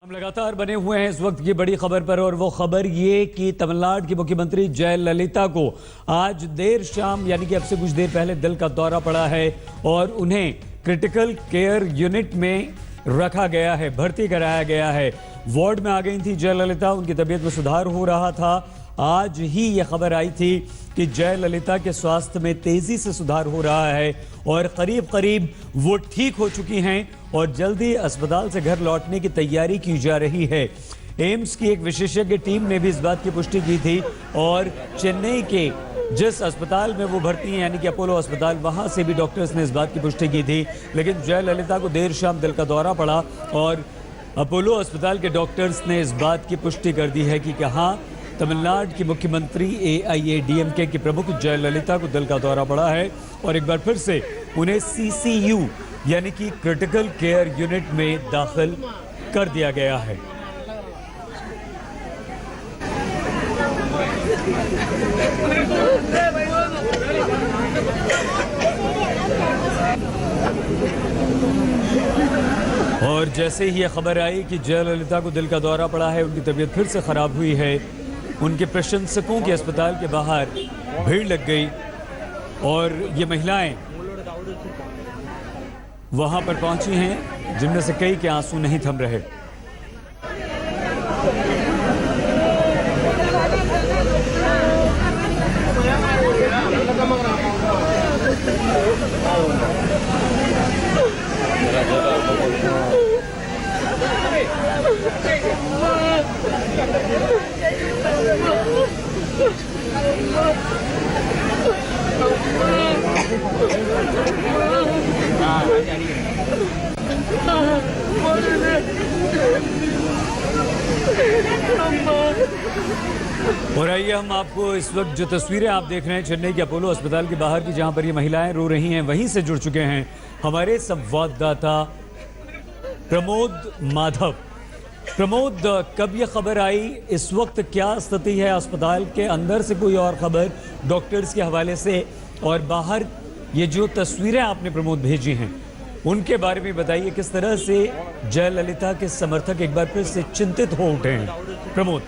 लगातार बने हुए हैं इस वक्त की बड़ी खबर पर, और वो खबर ये कि तमिलनाडु की मुख्यमंत्री जयललिता को आज देर शाम यानी कि अब से कुछ देर पहले दिल का दौरा पड़ा है और उन्हें क्रिटिकल केयर यूनिट में रखा गया है, भर्ती कराया गया है। वार्ड में आ गई थी जयललिता, उनकी तबीयत में सुधार हो रहा था। आज ही यह खबर आई थी कि जयललिता के स्वास्थ्य में तेजी से सुधार हो रहा है और करीब करीब वो ठीक हो चुकी हैं और जल्दी अस्पताल से घर लौटने की तैयारी की जा रही है। एम्स की एक विशेषज्ञ टीम ने भी इस बात की पुष्टि की थी और चेन्नई के जिस अस्पताल में वो भर्ती हैं यानी कि अपोलो अस्पताल, वहां से भी डॉक्टर्स ने इस बात की पुष्टि की थी। लेकिन जयललिता को देर शाम दिल का दौरा पड़ा और अपोलो अस्पताल के डॉक्टर्स ने इस बात की पुष्टि कर दी है कि कहाँ तमिलनाडु की मुख्यमंत्री AIADMK की प्रमुख जयललिता को दिल का दौरा पड़ा है और एक बार फिर से उन्हें CCU यानी कि क्रिटिकल केयर यूनिट में दाखिल कर दिया गया है। और जैसे ही यह खबर आई कि जयललिता को दिल का दौरा पड़ा है, उनकी तबीयत फिर से खराब हुई है, उनके प्रशंसकों के अस्पताल के बाहर भीड़ लग गई और ये महिलाएं वहां पर पहुंची हैं, जिनमें से कई के आंसू नहीं थम रहे। और आइए हम आपको इस वक्त जो तस्वीरें आप देख रहे हैं चेन्नई के अपोलो अस्पताल के बाहर की, जहां पर ये महिलाएं रो रही हैं, वहीं से जुड़ चुके हैं हमारे संवाददाता प्रमोद माधव। प्रमोद, कब ये खबर आई, इस वक्त क्या स्थिति है अस्पताल के अंदर से, कोई और खबर डॉक्टर्स के हवाले से, और बाहर ये जो तस्वीरें आपने प्रमोद भेजी हैं उनके बारे में बताइए। किस तरह से जयललिता के समर्थक एक बार फिर से चिंतित हो उठे हैं प्रमोद?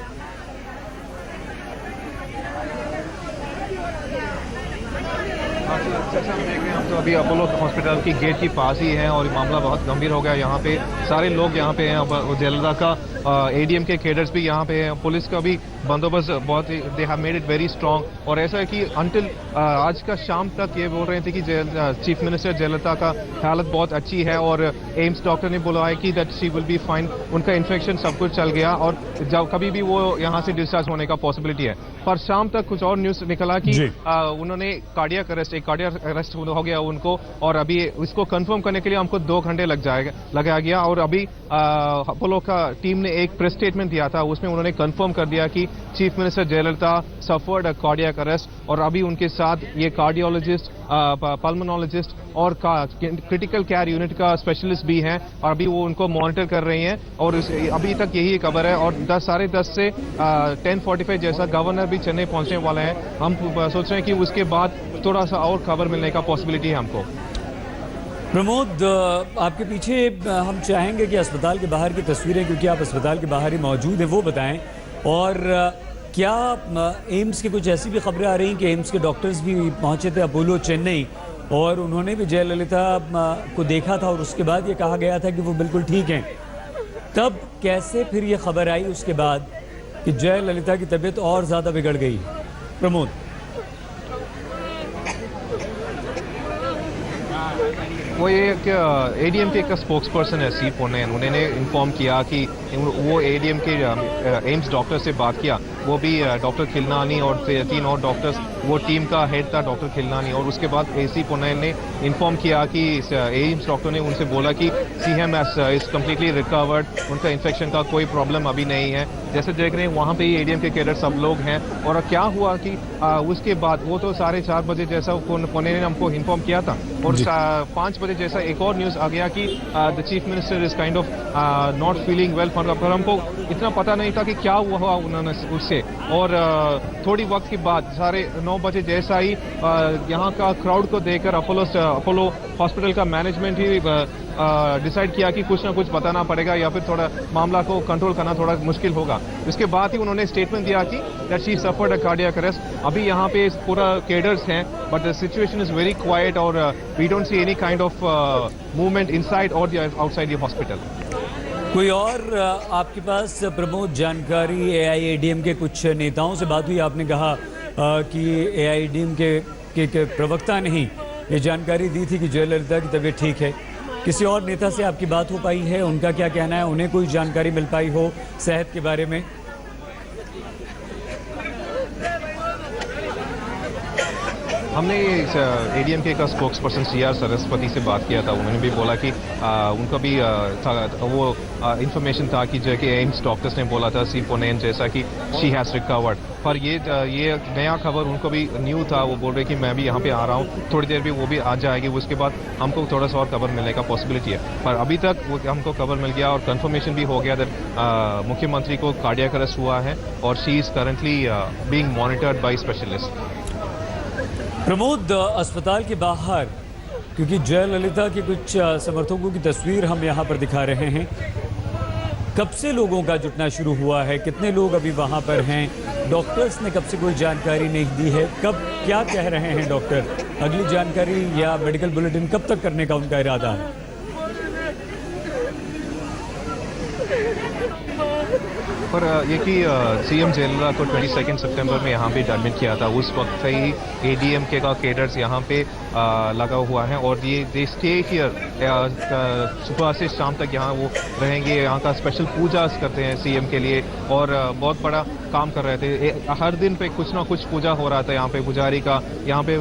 जैसा हम देख रहे हैं, हम तो अभी अपोलो हॉस्पिटल की गेट के पास ही हैं और मामला बहुत गंभीर हो गया। यहाँ पे सारे लोग यहाँ पे हैं, जयललिता का ADM के केडर्स भी यहाँ पे हैं, पुलिस का भी बंदोबस्त बहुत ही, they have made it very strong. और ऐसा है कि अंटिल आज का शाम तक ये बोल रहे थे कि चीफ मिनिस्टर जयललिता का हालत बहुत अच्छी है और एम्स डॉक्टर ने बोला है कि that she will be fine, उनका इन्फेक्शन सब कुछ चल गया और जब कभी भी वो यहाँ से डिस्चार्ज होने का पॉसिबिलिटी है। पर शाम तक कुछ और न्यूज निकला कि उन्होंने कार्डियक अरेस्ट हो गया उनको, और अभी इसको कंफर्म करने के लिए हमको 2 घंटे लगाया गया। और अभी अपोलो का टीम ने एक प्रेस स्टेटमेंट दिया था, उसमें उन्होंने कंफर्म कर दिया कि chief minister Jayalalithaa suffered a cardiac arrest और अभी उनके साथ ये कार्डियोलॉजिस्ट, पल्मोनोलॉजिस्ट और क्रिटिकल केयर यूनिट का स्पेशलिस्ट भी हैं और अभी वो उनको मॉनिटर कर रही हैं। और अभी तक यही खबर है और 10:30 से 10:45 जैसा गवर्नर भी चेन्नई पहुंचने वाले हैं। हम सोच रहे हैं कि उसके बाद थोड़ा सा और खबर मिलने का पॉसिबिलिटी है हमको। प्रमोद, आपके पीछे हम चाहेंगे कि अस्पताल के बाहर की तस्वीरें, क्योंकि आप अस्पताल के बाहर ही मौजूद हैं, वो बताएं। और क्या एम्स की कुछ ऐसी भी खबरें आ रही हैं कि एम्स के डॉक्टर्स भी पहुंचे थे अपोलो चेन्नई और उन्होंने भी जयललिता को देखा था और उसके बाद ये कहा गया था कि वो बिल्कुल ठीक हैं, तब कैसे फिर ये खबर आई उसके बाद कि जयललिता की तबीयत और ज़्यादा बिगड़ गई? प्रमोद, वो ये ADMK का स्पोक्स पर्सन है C. पोन्नैन, उन्होंने इन्फॉर्म किया कि वो ADMK एम्स डॉक्टर से बात किया, वो भी डॉक्टर खिलनानी और 3 और डॉक्टर्स, वो टीम का हेड था डॉक्टर खिलनानी। और उसके बाद AC. पोन्नैन ने इन्फॉर्म किया कि एम्स डॉक्टर ने उनसे बोला कि CM इज कम्प्लीटली रिकवर्ड, उनका इन्फेक्शन का कोई प्रॉब्लम अभी नहीं है। जैसे देख रहे हैं वहाँ पे ही ADMK केडर सब लोग हैं। और क्या हुआ कि उसके बाद वो तो 4:30 बजे जैसा पोन्नैन ने हमको इन्फॉर्म किया था और 5 बजे जैसा एक और न्यूज आ गया कि the chief minister is kind of not feeling well. पर हमको इतना पता नहीं था कि क्या हुआ उन्होंने उससे। और थोड़ी वक्त के बाद 9:30 बजे जैसा ही यहाँ का क्राउड को देखकर अपोलो अपोलो हॉस्पिटल का मैनेजमेंट ही डिसाइड किया कि कुछ ना कुछ बताना पड़ेगा या फिर थोड़ा मामला को कंट्रोल करना थोड़ा मुश्किल होगा। इसके बाद ही उन्होंने स्टेटमेंट दिया कि that she suffered a cardiac arrest. अभी यहाँ पे पूरा केडर्स हैं, but the situation is very quiet और we don't see any kind of movement inside और आउटसाइड द हॉस्पिटल। कोई और आपके पास प्रमोद जानकारी? एआईएडीएम के कुछ नेताओं से बात हुई, आपने कहा कि एआईएडीएम के प्रवक्ता ने ही ये जानकारी दी थी कि जयललिता की तबीयत ठीक है। किसी और नेता से आपकी बात हो पाई है? उनका क्या कहना है? उन्हें कोई जानकारी मिल पाई हो सेहत के बारे में? हमने एडीएमके का स्पोक्स पर्सन सीआर सरस्वती से बात किया था। उन्होंने भी बोला कि उनका भी वो इंफॉर्मेशन था कि जो कि एम्स डॉक्टर्स ने बोला था C4 जैसा कि शी हैज़ रिकवर्ड। पर ये नया खबर उनको भी न्यू था। वो बोल रहे कि मैं भी यहाँ पे आ रहा हूँ, थोड़ी देर भी वो भी आ जाएगी, उसके बाद हमको थोड़ा सा और खबर मिलने का पॉसिबिलिटी है। पर अभी तक वो हमको खबर मिल गया और कंफर्मेशन भी हो गया दैट मुख्यमंत्री को कार्डियक अरेस्ट हुआ है और she is currently being monitored by specialist. Pramod, अस्पताल के बाहर क्योंकि जयललिता के कुछ समर्थकों की तस्वीर हम यहाँ पर दिखा रहे हैं, कब से लोगों का जुटना शुरू हुआ है? कितने लोग अभी वहाँ पर हैं? डॉक्टर्स ने कब से कोई जानकारी नहीं दी है? कब क्या कह रहे हैं डॉक्टर? अगली जानकारी या मेडिकल बुलेटिन कब तक करने का उनका इरादा है? पर ये कि सीएम जयललिता को 22 सितंबर में यहाँ पे एडमिट किया था, उस वक्त से ही एडीएमके का केडर्स यहाँ पे लगा हुआ है और ये दे स्टे हियर। सुबह से शाम तक यहाँ वो रहेंगे, यहाँ का स्पेशल पूजा करते हैं सीएम के लिए और बहुत बड़ा काम कर रहे थे। हर दिन पे कुछ ना कुछ पूजा हो रहा था यहाँ पे पुजारी का। यहाँ पे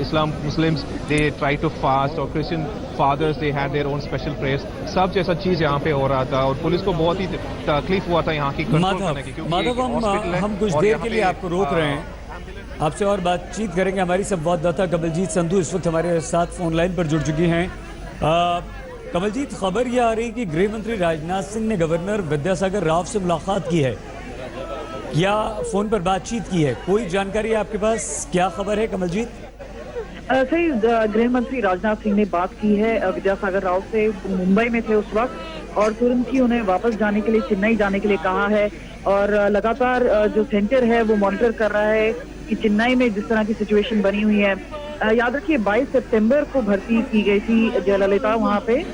Islam Muslims they try to fast और Christian fathers they had their own special prayers. सब जैसा चीज यहाँ पे हो रहा था और पुलिस को बहुत ही तकलीफ हुआ था यहाँ की कंट्रोल करने की। माधव, हम कुछ देर के लिए आपको रोक रहे हैं, आपसे और बातचीत करेंगे। हमारी संवाददाता कमलजीत संधू इस वक्त हमारे साथ फोन लाइन पर जुड़ चुकी हैं। कमलजीत, खबर यह आ रही कि गृह मंत्री राजनाथ सिंह ने गवर्नर विद्यासागर राव से मुलाकात की है या फोन पर बातचीत की है, कोई जानकारी है आपके पास? क्या खबर है कमलजीत? सही, गृह मंत्री राजनाथ सिंह ने बात की है विद्यासागर राव से। मुंबई में थे उस वक्त और तुरंत ही उन्हें वापस जाने के लिए, चेन्नई जाने के लिए कहा है और लगातार जो सेंटर है वो मॉनिटर कर रहा है कि चेन्नई में जिस तरह की सिचुएशन बनी हुई है। याद रखिए 22 सितंबर को भर्ती की गई थी जयललिता वहां पे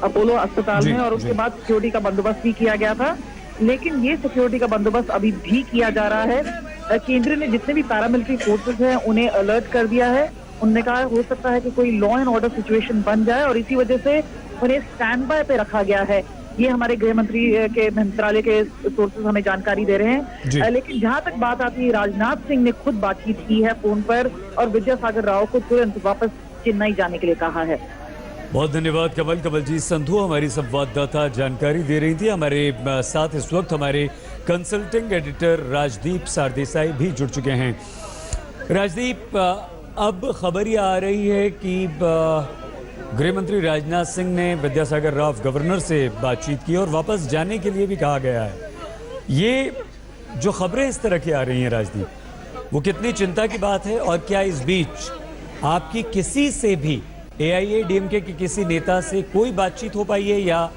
अपोलो अस्पताल में और उसके बाद सिक्योरिटी का बंदोबस्त भी किया गया था। लेकिन ये सिक्योरिटी का बंदोबस्त अभी भी किया जा रहा है। केंद्र ने जितने भी पैरामिलिट्री फोर्सेस हैं उन्हें अलर्ट कर दिया है। उन्होंने कहा हो सकता है कि कोई लॉ एंड ऑर्डर सिचुएशन बन जाए और इसी वजह से उन्हें स्टैंड बाय पे रखा गया है। ये हमारे गृह मंत्री के मंत्रालय के सोर्सेज हमें जानकारी दे रहे हैं। लेकिन जहां तक बात आती है, राजनाथ सिंह ने खुद बातचीत की है फोन पर और विद्यासागर राव को तुरंत वापस चेन्नई जाने के लिए कहा है। बहुत धन्यवाद कमलजीत संधू, हमारी संवाददाता जानकारी दे रही थी। हमारे साथ इस वक्त हमारे कंसल्टिंग एडिटर राजदीप सरदेसाई भी जुड़ चुके हैं। राजदीप, अब खबर ये आ रही है कि गृह मंत्री राजनाथ सिंह ने विद्यासागर राव गवर्नर से बातचीत की और वापस जाने के लिए भी कहा गया है। ये जो खबरें इस तरह की आ रही हैं राजदीप, वो कितनी चिंता की बात है? और क्या इस बीच आपकी किसी से भी एआईएडीएमके के किसी नेता से कोई बातचीत हो पाई है या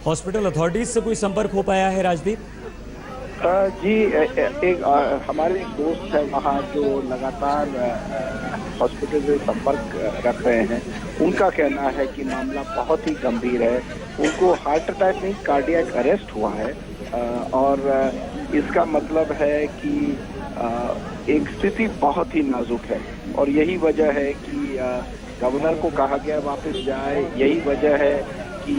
हॉस्पिटल अथॉरिटीज से कोई संपर्क हो पाया है राजदीप? जी, एक हमारे एक दोस्त है वहाँ जो लगातार हॉस्पिटल से संपर्क रख रहे हैं। उनका कहना है कि मामला बहुत ही गंभीर है। उनको हार्ट अटैक नहीं, कार्डियक अरेस्ट हुआ है और इसका मतलब है कि एक स्थिति बहुत ही नाजुक है और यही वजह है कि गवर्नर को कहा गया वापस जाए। यही वजह है कि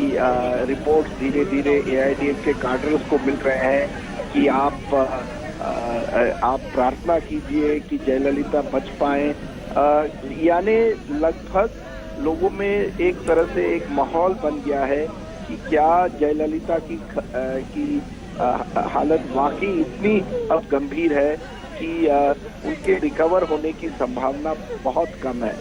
रिपोर्ट्स धीरे धीरे एआईडीएम के कार्डर्स को मिल रहे हैं कि आप प्रार्थना कीजिए कि जयललिता बच पाए। यानी लगभग लोगों में एक तरह से एक माहौल बन गया है कि क्या जयललिता की हालत वाकई इतनी अब गंभीर है कि उनके रिकवर होने की संभावना बहुत कम है।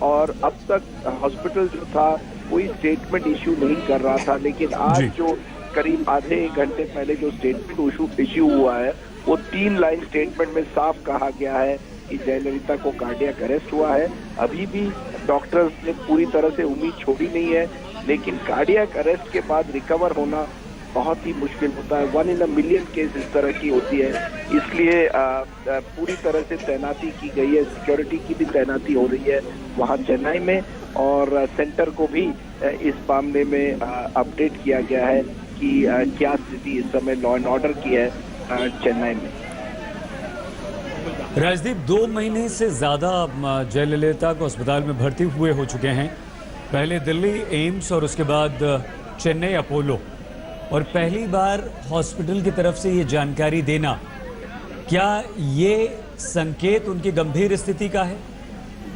और अब तक हॉस्पिटल जो था कोई स्टेटमेंट इश्यू नहीं कर रहा था, लेकिन आज जो करीब आधे एक घंटे पहले जो स्टेटमेंट इश्यू हुआ है वो 3 लाइन स्टेटमेंट में साफ कहा गया है कि जयललिता को कार्डियक अरेस्ट हुआ है। अभी भी डॉक्टर्स ने पूरी तरह से उम्मीद छोड़ी नहीं है, लेकिन कार्डियक अरेस्ट के बाद रिकवर होना बहुत ही मुश्किल होता है। 1 in a million केस इस तरह की होती है, इसलिए पूरी तरह से तैनाती की गई है, सिक्योरिटी की भी तैनाती हो रही है वहाँ चेन्नई में, और सेंटर को भी इस मामले में अपडेट किया गया है कि क्या स्थिति इस समय लॉ एंड ऑर्डर की है चेन्नई में। राजदीप, 2 महीने से ज्यादा जयललिता को अस्पताल में भर्ती हुए हो चुके हैं, पहले दिल्ली एम्स और उसके बाद चेन्नई अपोलो, और पहली बार हॉस्पिटल की तरफ से ये जानकारी देना, क्या ये संकेत उनकी गंभीर स्थिति का है?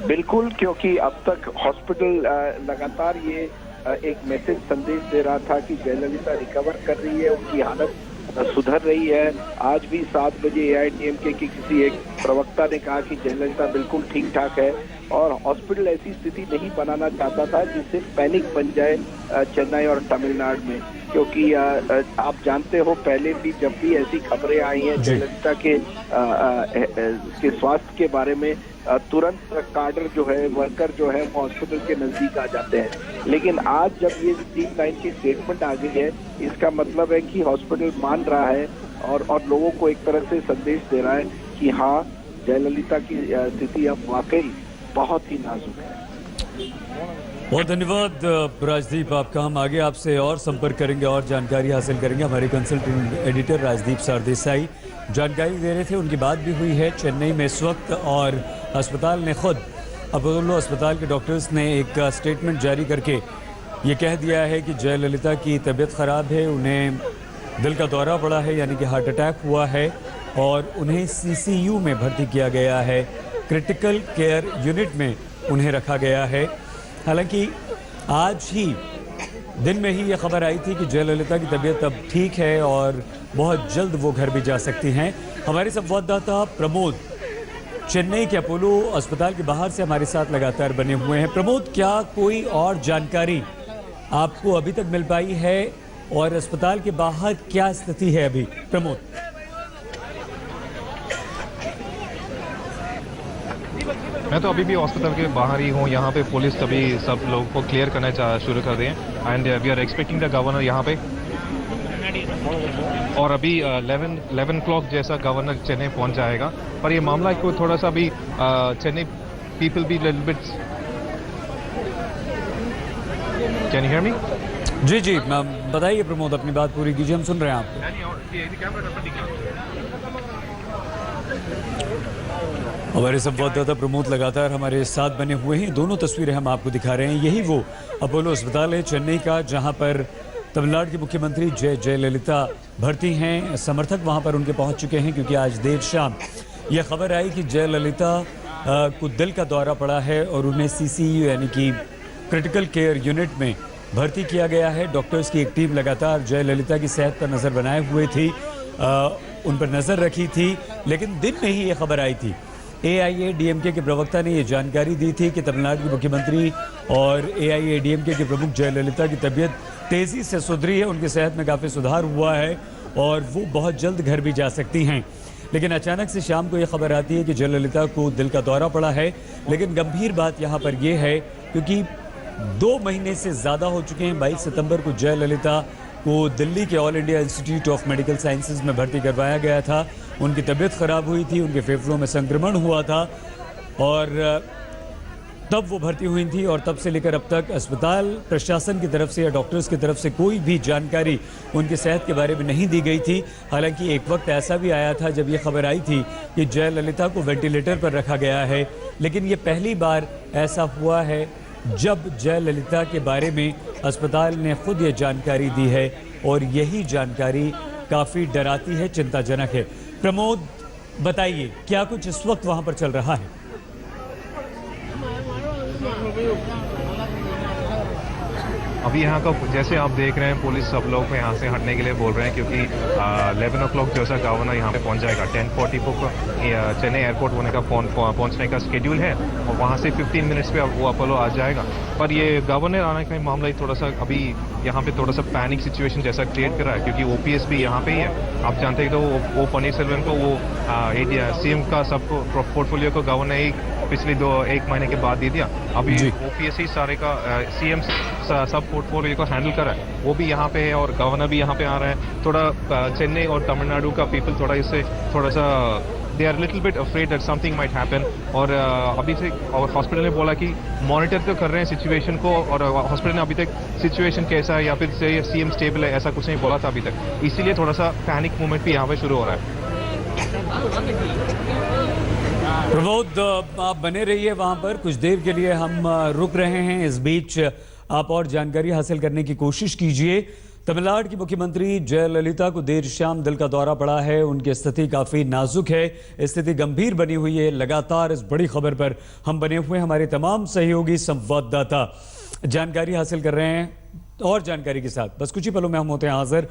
बिल्कुल, क्योंकि अब तक हॉस्पिटल लगातार ये एक मैसेज संदेश दे रहा था कि जयललिता रिकवर कर रही है, उनकी हालत सुधर रही है। आज भी 7 बजे AIADMK के किसी एक प्रवक्ता ने कहा कि जयललिता बिल्कुल ठीक ठाक है, और हॉस्पिटल ऐसी स्थिति नहीं बनाना चाहता था जिससे पैनिक बन जाए चेन्नई और तमिलनाडु में, क्योंकि आप जानते हो पहले भी जब भी ऐसी खबरें आई हैं जयललिता के स्वास्थ्य के बारे में, तुरंत कार्डर जो है, वर्कर जो है, वो हॉस्पिटल के नजदीक आ जाते हैं। लेकिन आज जब ये टीम 9 की स्टेटमेंट आ गई है, इसका मतलब है कि हॉस्पिटल मान रहा है और लोगों को एक तरह से संदेश दे रहा है कि हाँ, जयललिता की स्थिति अब वाकई बहुत ही नाजुक है। बहुत धन्यवाद राजदीप आपका। हम आगे आपसे और संपर्क करेंगे और जानकारी हासिल करेंगे। हमारे कंसल्टेंट एडिटर राजदीप सरदेसाई जानकारी दे रहे थे, उनकी बात भी हुई है चेन्नई में इस वक्त, और अस्पताल ने खुद, अपोलो अस्पताल के डॉक्टर्स ने एक स्टेटमेंट जारी करके ये कह दिया है कि जयललिता की तबीयत ख़राब है, उन्हें दिल का दौरा पड़ा है, यानी कि हार्ट अटैक हुआ है, और उन्हें CCU में भर्ती किया गया है, क्रिटिकल केयर यूनिट में उन्हें रखा गया है। हालांकि आज ही दिन में ही ये खबर आई थी कि जयललिता की तबीयत अब ठीक है और बहुत जल्द वो घर भी जा सकती हैं। हमारे संवाददाता प्रमोद चेन्नई के अपोलो अस्पताल के बाहर से हमारे साथ लगातार बने हुए हैं। प्रमोद, क्या कोई और जानकारी आपको अभी तक मिल पाई है, और अस्पताल के बाहर क्या स्थिति है अभी? प्रमोद। मैं तो अभी भी हॉस्पिटल के बाहर ही हूँ। यहाँ पे पुलिस अभी सब लोगों को क्लियर करना शुरू कर दें, and we are expecting the governor यहाँ पे, और अभी 11 o'clock जैसा गवर्नर चेन्नई पहुँच जाएगा। पर ये मामला को थोड़ा सा भी चेन्नई पीपल भी little bit, can you hear me? जी जी, बताइए प्रमोद, अपनी बात पूरी कीजिए, हम सुन रहे हैं आपको। हमारे संवाददाता प्रमोद लगातार हमारे साथ बने हुए हैं। दोनों तस्वीरें हम आपको दिखा रहे हैं। यही वो अपोलो अस्पताल है चेन्नई का, जहां पर तमिलनाडु की मुख्यमंत्री जयललिता भर्ती हैं। समर्थक वहां पर उनके पहुंच चुके हैं, क्योंकि आज देर शाम यह खबर आई कि जयललिता को दिल का दौरा पड़ा है और उन्हें CCU यानी कि क्रिटिकल केयर यूनिट में भर्ती किया गया है। डॉक्टर्स की एक टीम लगातार जयललिता की सेहत पर नज़र बनाए हुए थी, उन पर नज़र रखी थी, लेकिन दिन में ही ये खबर आई थी। AIADMK के प्रवक्ता ने ये जानकारी दी थी कि तमिलनाडु की मुख्यमंत्री और AIADMK के प्रमुख जयललिता की तबीयत तेज़ी से सुधरी है, उनकी सेहत में काफ़ी सुधार हुआ है और वो बहुत जल्द घर भी जा सकती हैं। लेकिन अचानक से शाम को ये खबर आती है कि जयललिता को दिल का दौरा पड़ा है। लेकिन गंभीर बात यहाँ पर यह है, क्योंकि 2 महीने से ज़्यादा हो चुके हैं। 22 सितंबर को जयललिता को दिल्ली के all India institute of medical sciences में भर्ती करवाया गया था। उनकी तबीयत ख़राब हुई थी, उनके फेफड़ों में संक्रमण हुआ था, और तब वो भर्ती हुई थी। और तब से लेकर अब तक अस्पताल प्रशासन की तरफ से या डॉक्टर्स की तरफ से कोई भी जानकारी उनकी सेहत के बारे में नहीं दी गई थी। हालांकि एक वक्त ऐसा भी आया था जब ये खबर आई थी कि जयललिता को वेंटिलेटर पर रखा गया है, लेकिन ये पहली बार ऐसा हुआ है जब जयललिता के बारे में अस्पताल ने खुद ये जानकारी दी है, और यही जानकारी काफ़ी डराती है, चिंताजनक है। प्रमोद, बताइए क्या कुछ इस वक्त वहाँ पर चल रहा है? अभी यहाँ का जैसे आप देख रहे हैं पुलिस सब लोग को यहाँ से हटने के लिए बोल रहे हैं क्योंकि 11 o'clock जैसा गवर्नर यहाँ पे पहुँच जाएगा। 10:40 को चेन्नई एयरपोर्ट होने का पहुँचने का शेड्यूल है और वहाँ से 15 मिनट्स पे वो अपोलो आ जाएगा। पर ये गवर्नर आने का मामला ही थोड़ा सा अभी यहाँ पे थोड़ा सा पैनिक सिचुएशन जैसा क्रिएट कर रहा है क्योंकि OPS भी यहाँ पे ही है। आप जानते हैं तो वो पनीरसेल्वम को वो CM का सब पोर्टफोलियो को गवर्नर ही पिछले 1 महीने के बाद दे दिया। अभी OPS ही सारे का CM सब पोर्टफोलियो को हैंडल कर रहा है। वो भी यहाँ पे है और गवर्नर भी यहाँ पे आ रहा है। थोड़ा चेन्नई और तमिलनाडु का पीपल थोड़ा इससे थोड़ा सा they are little bit afraid that something might happen. और अभी से और हॉस्पिटल ने बोला कि मॉनिटर तो कर रहे हैं सिचुएशन को और हॉस्पिटल ने अभी तक सिचुएशन कैसा है या फिर CM स्टेबल है ऐसा कुछ नहीं बोला था अभी तक। इसीलिए थोड़ा सा पैनिक मूवमेंट भी यहाँ पे शुरू हो रहा है। प्रबोध, आप बने रहिए वहां पर, कुछ देर के लिए हम रुक रहे हैं। इस बीच आप और जानकारी हासिल करने की कोशिश कीजिए। तमिलनाडु की मुख्यमंत्री जयललिता को देर शाम दिल का दौरा पड़ा है। उनकी स्थिति काफी नाजुक है, स्थिति गंभीर बनी हुई है। लगातार इस बड़ी खबर पर हम बने हुए हमारे तमाम सहयोगी संवाददाता जानकारी हासिल कर रहे हैं और जानकारी के साथ बस कुछ ही पलों में हम होते हैं हाजिर।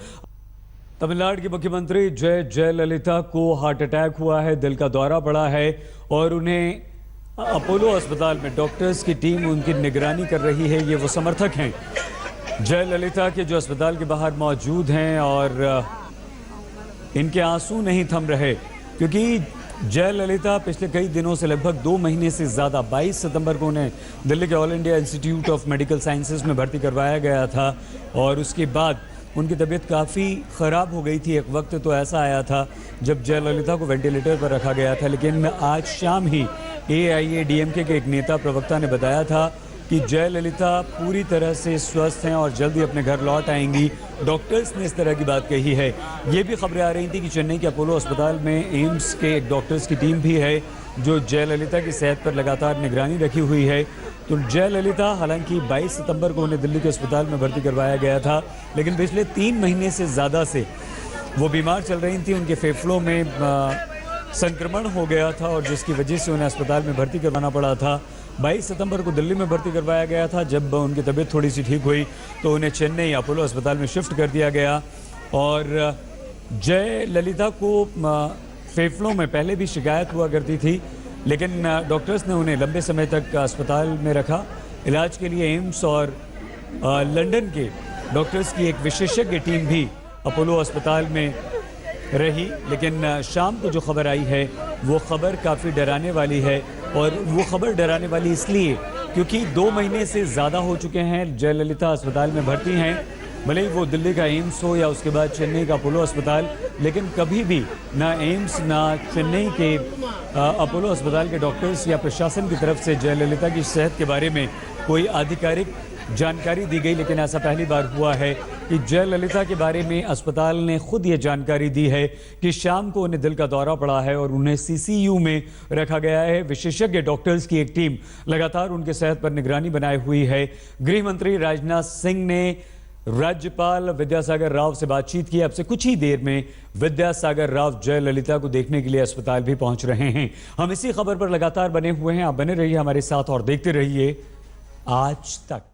तमिलनाडु की मुख्यमंत्री जयललिता को हार्ट अटैक हुआ है, दिल का दौरा पड़ा है और उन्हें अपोलो अस्पताल में डॉक्टर्स की टीम उनकी निगरानी कर रही है। ये वो समर्थक हैं जयललिता के जो अस्पताल के बाहर मौजूद हैं और इनके आंसू नहीं थम रहे क्योंकि जयललिता पिछले कई दिनों से लगभग 2 महीने से ज़्यादा 22 सितंबर को उन्हें दिल्ली के all India institute of medical sciences में भर्ती करवाया गया था और उसके बाद उनकी तबीयत काफ़ी ख़राब हो गई थी। एक वक्त तो ऐसा आया था जब जयललिता को वेंटिलेटर पर रखा गया था, लेकिन आज शाम ही AIADMK के एक नेता प्रवक्ता ने बताया था कि जयललिता पूरी तरह से स्वस्थ हैं और जल्दी अपने घर लौट आएंगी। डॉक्टर्स ने इस तरह की बात कही है। ये भी खबरें आ रही थी कि चेन्नई के अपोलो अस्पताल में एम्स के एक डॉक्टर्स की टीम भी है जो जयललिता की सेहत पर लगातार निगरानी रखी हुई है। तो जयललिता हालांकि 22 सितंबर को उन्हें दिल्ली के अस्पताल में भर्ती करवाया गया था, लेकिन पिछले 3 महीने से ज़्यादा से वो बीमार चल रही थी। उनके फेफड़ों में संक्रमण हो गया था और जिसकी वजह से उन्हें अस्पताल में भर्ती करवाना पड़ा था। 22 सितंबर को दिल्ली में भर्ती करवाया गया था। जब उनकी तबीयत थोड़ी सी ठीक हुई तो उन्हें चेन्नई अपोलो अस्पताल में शिफ्ट कर दिया गया और जयललिता को फेफड़ों में पहले भी शिकायत हुआ करती थी, लेकिन डॉक्टर्स ने उन्हें लंबे समय तक अस्पताल में रखा। इलाज के लिए एम्स और लंदन के डॉक्टर्स की एक विशेषज्ञ टीम भी अपोलो अस्पताल में रही। लेकिन शाम को जो खबर आई है वो खबर काफ़ी डराने वाली है और वो खबर डराने वाली इसलिए क्योंकि 2 महीने से ज़्यादा हो चुके हैं जयललिता अस्पताल में भर्ती हैं। भले ही वो दिल्ली का एम्स हो या उसके बाद चेन्नई का अपोलो अस्पताल, लेकिन कभी भी ना एम्स ना चेन्नई के अपोलो अस्पताल के डॉक्टर्स या प्रशासन की तरफ से जयललिता की सेहत के बारे में कोई आधिकारिक जानकारी दी गई। लेकिन ऐसा पहली बार हुआ है कि जयललिता के बारे में अस्पताल ने खुद ये जानकारी दी है कि शाम को उन्हें दिल का दौरा पड़ा है और उन्हें CCU में रखा गया है। विशेषज्ञ डॉक्टर्स की एक टीम लगातार उनके सेहत पर निगरानी बनाए हुई है। गृह मंत्री राजनाथ सिंह ने राज्यपाल विद्यासागर राव से बातचीत की। अब से कुछ ही देर में विद्यासागर राव जयललिता को देखने के लिए अस्पताल भी पहुंच रहे हैं। हम इसी खबर पर लगातार बने हुए हैं। आप बने रहिए हमारे साथ और देखते रहिए आज तक।